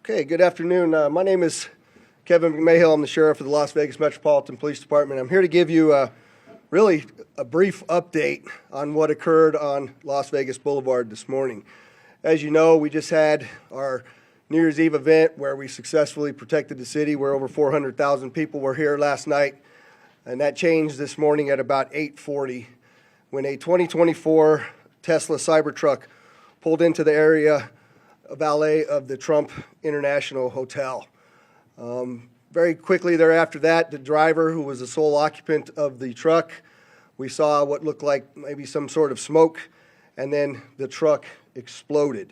Okay, good afternoon. My name is Kevin McMahill. I'm the sheriff of the Las Vegas Metropolitan Police Department. I'm here to give you really a brief update on what occurred on Las Vegas Boulevard this morning. As you know, we just had our New Year's Eve event where we successfully protected the city, where over 400,000 people were here last night, and that changed this morning at about 8:40 when a 2024 Tesla Cybertruck pulled into the area valet of the Trump International Hotel. Very quickly thereafter that, the driver, who was the sole occupant of the truck, we saw what looked like maybe some sort of smoke, and then the truck exploded.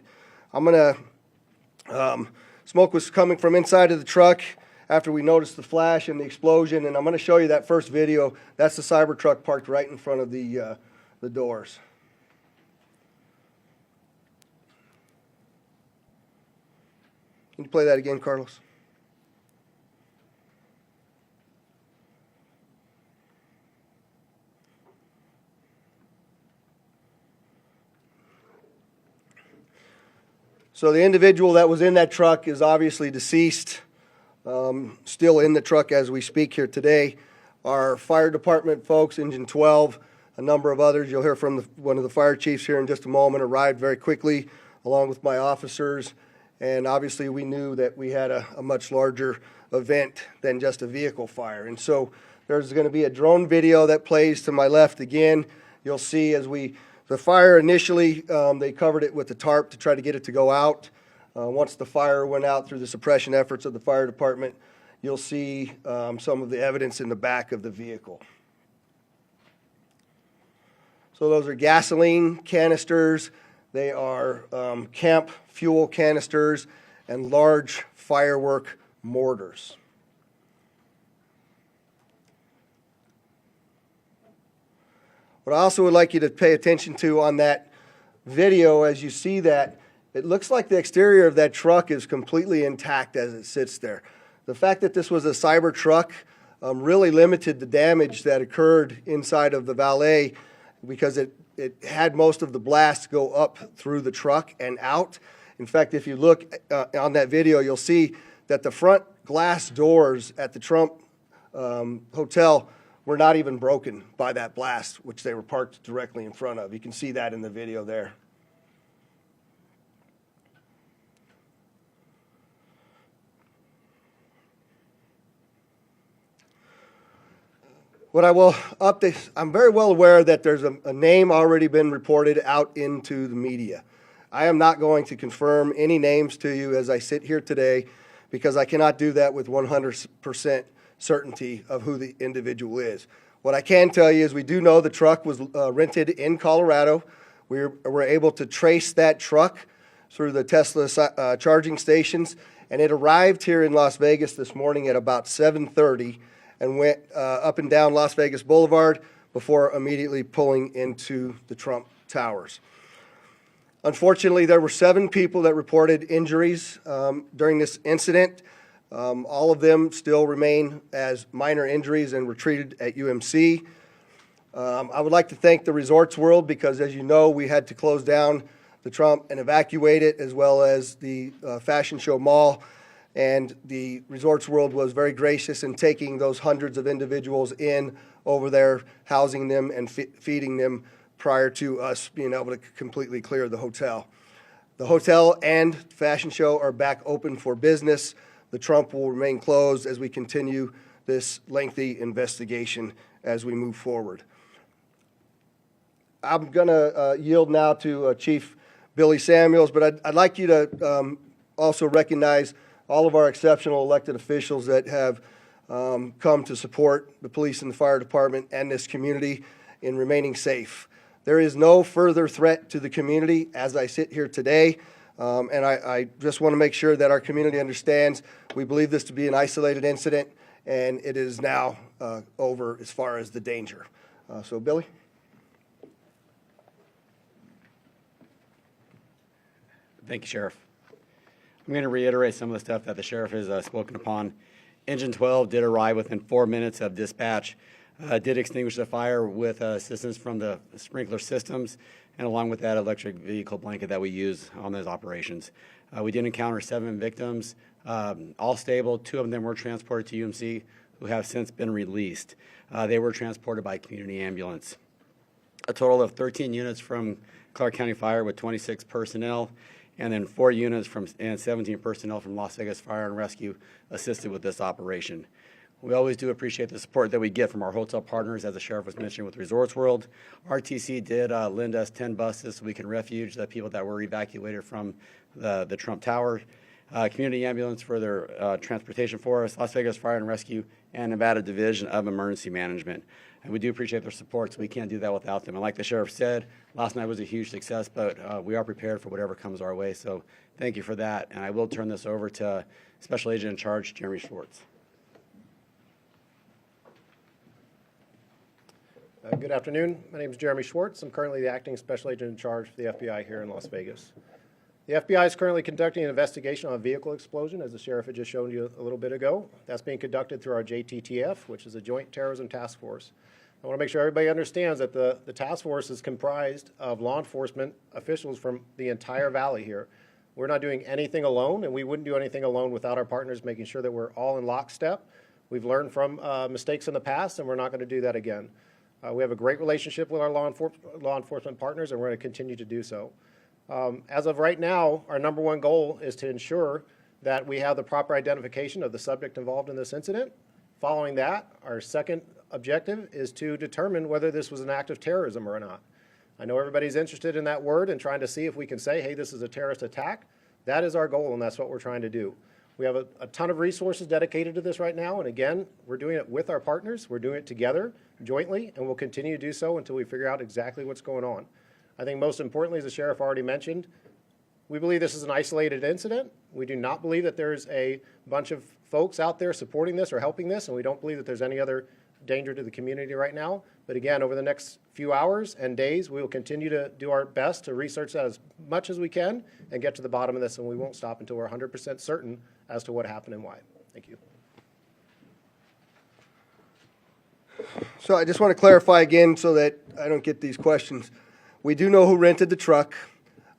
Smoke was coming from inside of the truck after we noticed the flash and the explosion, and I'm going to show you that first video. That's the Cybertruck parked right in front of the doors. Can you play that again, Carlos? So the individual that was in that truck is obviously deceased, still in the truck as we speak here today. Our fire department folks, Engine 12, a number of others, you'll hear from one of the fire chiefs here in just a moment, arrived very quickly along with my officers. And obviously we knew that we had a much larger event than just a vehicle fire. And so there's going to be a drone video that plays to my left again. You'll see as the fire initially, they covered it with the tarp to try to get it to go out. Once the fire went out through the suppression efforts of the fire department, you'll see some of the evidence in the back of the vehicle. So those are gasoline canisters. They are camp fuel canisters and large firework mortars. What I also would like you to pay attention to on that video, as you see that, it looks like the exterior of that truck is completely intact as it sits there. The fact that this was a Cybertruck really limited the damage that occurred inside of the valet, because it had most of the blast go up through the truck and out. In fact, if you look on that video, you'll see that the front glass doors at the Trump Hotel were not even broken by that blast, which they were parked directly in front of. You can see that in the video there. What I will update, I'm very well aware that there's a name already been reported out into the media. I am not going to confirm any names to you as I sit here today, because I cannot do that with 100% certainty of who the individual is. What I can tell you is we do know the truck was rented in Colorado. We were able to trace that truck through the Tesla charging stations, and it arrived here in Las Vegas this morning at about 7:30. And went up and down Las Vegas Boulevard before immediately pulling into the Trump Towers. Unfortunately, there were 7 people that reported injuries during this incident. All of them still remain as minor injuries and were treated at UMC. I would like to thank the Resorts World, because as you know, we had to close down the Trump and evacuate it, as well as the Fashion Show Mall. And the Resorts World was very gracious in taking those hundreds of individuals in over there, housing them and feeding them prior to us being able to completely clear the hotel. The hotel and Fashion Show are back open for business. The Trump will remain closed as we continue this lengthy investigation as we move forward. I'm going to yield now to Chief Billy Samuels, but I'd like you to also recognize all of our exceptional elected officials that have come to support the police and the fire department and this community in remaining safe. There is no further threat to the community as I sit here today, and I just want to make sure that our community understands we believe this to be an isolated incident, and it is now over as far as the danger. So, Billy? Thank you, Sheriff. I'm going to reiterate some of the stuff that the Sheriff has spoken upon. Engine 12 did arrive within 4 minutes of dispatch. did extinguish the fire with assistance from the sprinkler systems, and along with that electric vehicle blanket that we use on those operations. We did encounter 7 victims, all stable. 2 of them were transported to UMC, who have since been released. They were transported by community ambulance. A total of 13 units from Clark County Fire with 26 personnel, and then 4 units and 17 personnel from Las Vegas Fire and Rescue assisted with this operation. We always do appreciate the support that we get from our hotel partners, as the sheriff was mentioning with Resorts World. RTC did lend us 10 buses so we can refuge the people that were evacuated from the Trump Tower. Community Ambulance for their transportation for us, Las Vegas Fire and Rescue, and Nevada Division of Emergency Management. And we do appreciate their support, so we can't do that without them. And like the sheriff said, last night was a huge success, but we are prepared for whatever comes our way. So thank you for that. And I will turn this over to Special Agent in Charge, Jeremy Schwartz. Good afternoon. My name is Jeremy Schwartz. I'm currently the Acting Special Agent in Charge for the FBI here in Las Vegas. The FBI is currently conducting an investigation on a vehicle explosion, as the sheriff had just shown you a little bit ago. That's being conducted through our JTTF, which is a Joint Terrorism Task Force. I want to make sure everybody understands that the task force is comprised of law enforcement officials from the entire valley here. We're not doing anything alone, and we wouldn't do anything alone without our partners, making sure that we're all in lockstep. We've learned from mistakes in the past, and we're not going to do that again. We have a great relationship with our law enforcement partners, and we're going to continue to do so. As of right now, our number one goal is to ensure that we have the proper identification of the subject involved in this incident. Following that, our second objective is to determine whether this was an act of terrorism or not. I know everybody's interested in that word and trying to see if we can say, hey, this is a terrorist attack. That is our goal, and that's what we're trying to do. We have a ton of resources dedicated to this right now, and again, we're doing it with our partners. We're doing it together, jointly, and we'll continue to do so until we figure out exactly what's going on. I think most importantly, as the sheriff already mentioned, we believe this is an isolated incident. We do not believe that there's a bunch of folks out there supporting this or helping this, and we don't believe that there's any other danger to the community right now. But again, over the next few hours and days, we will continue to do our best to research that as much as we can and get to the bottom of this, and we won't stop until we're 100% certain as to what happened and why. Thank you. So I just want to clarify again so that I don't get these questions. We do know who rented the truck.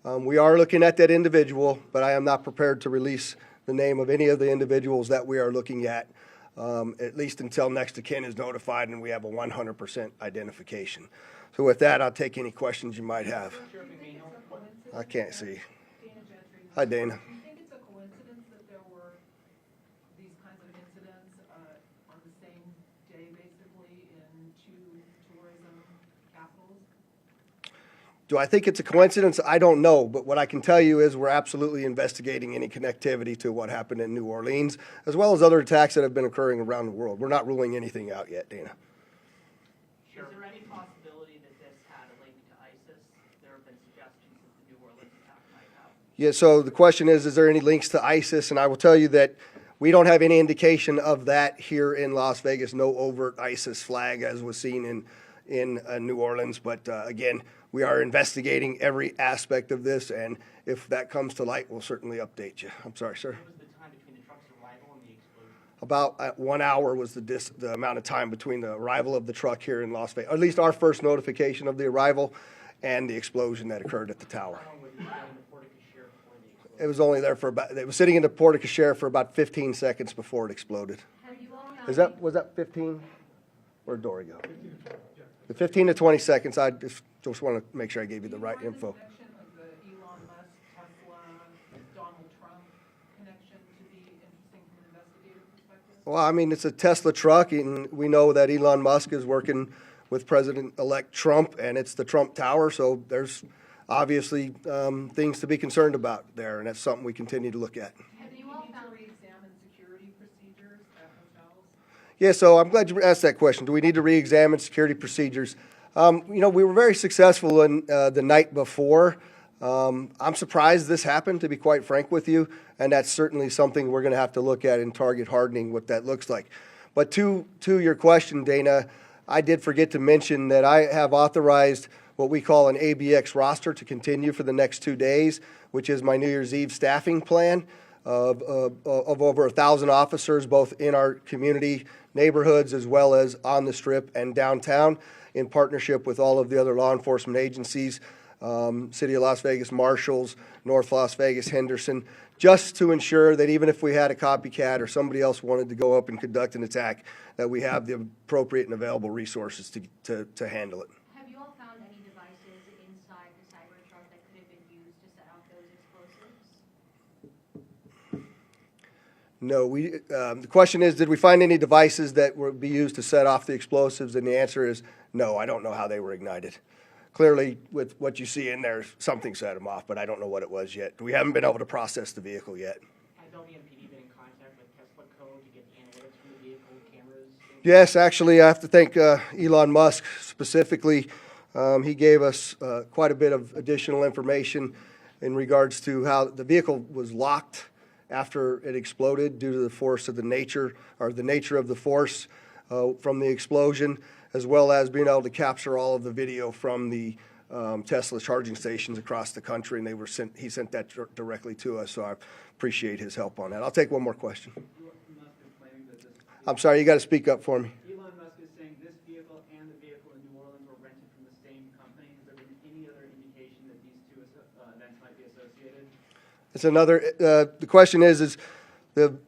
We are looking at that individual, but I am not prepared to release the name of any of the individuals that we are looking at least until next of kin is notified and we have a 100% identification. So with that, I'll take any questions you might have. I can't see. Hi, Dana. Do you think it's a coincidence that there were these kinds of incidents on the same day, basically, in 2 tourism capitals? Do I think it's a coincidence? I don't know, but what I can tell you is we're absolutely investigating any connectivity to what happened in New Orleans, as well as other attacks that have been occurring around the world. We're not ruling anything out yet, Dana. Is there any possibility that this had a link to ISIS? There have been suggestions that the New Orleans attack might have. Yeah, so the question is there any links to ISIS? And I will tell you that we don't have any indication of that here in Las Vegas, no overt ISIS flag as was seen in New Orleans. But again, we are investigating every aspect of this, and if that comes to light, we'll certainly update you. I'm sorry, sir. What was the time between the truck's arrival and the explosion? About 1 hour was the amount of time between the arrival of the truck here in Las Vegas, or at least our first notification of the arrival and the explosion that occurred at the tower. How long was it in the porte-cochere before the explosion? It was only there for about, it was sitting in the porte-cochere for about 15 seconds before it exploded. Was that 15? Where'd Dory go? The 15 to 20 seconds. I just want to make sure I gave you the right info. Connection of the Elon Musk, Tesla, Donald Trump connection to be interesting from an investigative perspective? Well, I mean, it's a Tesla truck, and we know that Elon Musk is working with President-elect Trump, and it's the Trump Tower, so there's obviously things to be concerned about there, and that's something we continue to look at. Have you all found re-examine security procedures at hotels? Yeah, so I'm glad you asked that question. Do we need to re-examine security procedures? We were very successful in the night before. I'm surprised this happened, to be quite frank with you, and that's certainly something we're going to have to look at in target hardening, what that looks like. But to your question, Dana, I did forget to mention that I have authorized what we call an ABX roster to continue for the next 2 days, which is my New Year's Eve staffing plan. of over 1,000 officers, both in our community neighborhoods as well as on the Strip and downtown, in partnership with all of the other law enforcement agencies, City of Las Vegas Marshals, North Las Vegas, Henderson, just to ensure that even if we had a copycat or somebody else wanted to go up and conduct an attack, that we have the appropriate and available resources to handle it. Have you all found any devices inside the Cybertruck that could have been used to set off those explosives? No, the question is, did we find any devices that would be used to set off the explosives? And the answer is no, I don't know how they were ignited. Clearly, with what you see in there, something set them off, but I don't know what it was yet. We haven't been able to process the vehicle yet. Has LVMPD been in contact with Tesla Code to get the analytics from the vehicle, cameras? Yes, actually, I have to thank Elon Musk specifically. He gave us quite a bit of additional information in regards to how the vehicle was locked after it exploded due to the force of the nature of the force from the explosion, as well as being able to capture all of the video from the Tesla charging stations across the country, and he sent that directly to us, so I appreciate his help on that. I'll take one more question. Elon Musk is claiming that this. I'm sorry, you got to speak up for me. Elon Musk is saying this vehicle and the vehicle in New Orleans were rented from the same company. Has there been any other indication that these two events might be associated? It's another. The question is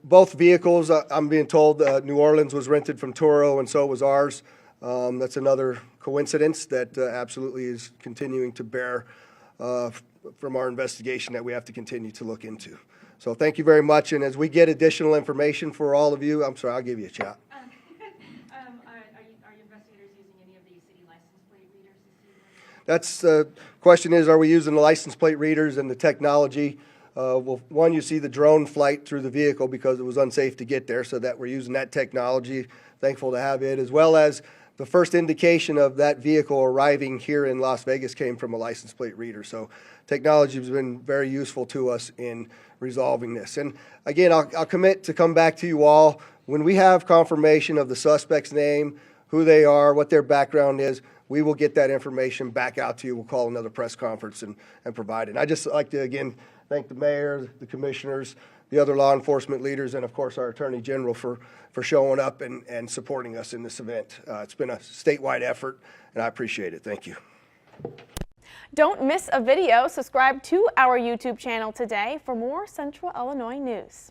both vehicles? I'm being told New Orleans was rented from Toro, and so was ours. That's another coincidence that absolutely is continuing to bear from our investigation that we have to continue to look into. So thank you very much. And as we get additional information for all of you, I'm sorry, I'll give you a shot. Are your investigators using any of the city license plate readers this evening? That's the question is, are we using the license plate readers and the technology? Well, one, you see the drone flight through the vehicle because it was unsafe to get there, so that we're using that technology. Thankful to have it, as well as the first indication of that vehicle arriving here in Las Vegas came from a license plate reader. So technology has been very useful to us in resolving this. And again, I'll commit to come back to you all when we have confirmation of the suspect's name, who they are, what their background is. We will get that information back out to you. We'll call another press conference and provide it. And I'd just like to, again, thank the mayor, the commissioners, the other law enforcement leaders, and of course our Attorney General for showing up and supporting us in this event. It's been a statewide effort, and I appreciate it. Thank you. Don't miss a video. Subscribe to our YouTube channel today for more Central Illinois news.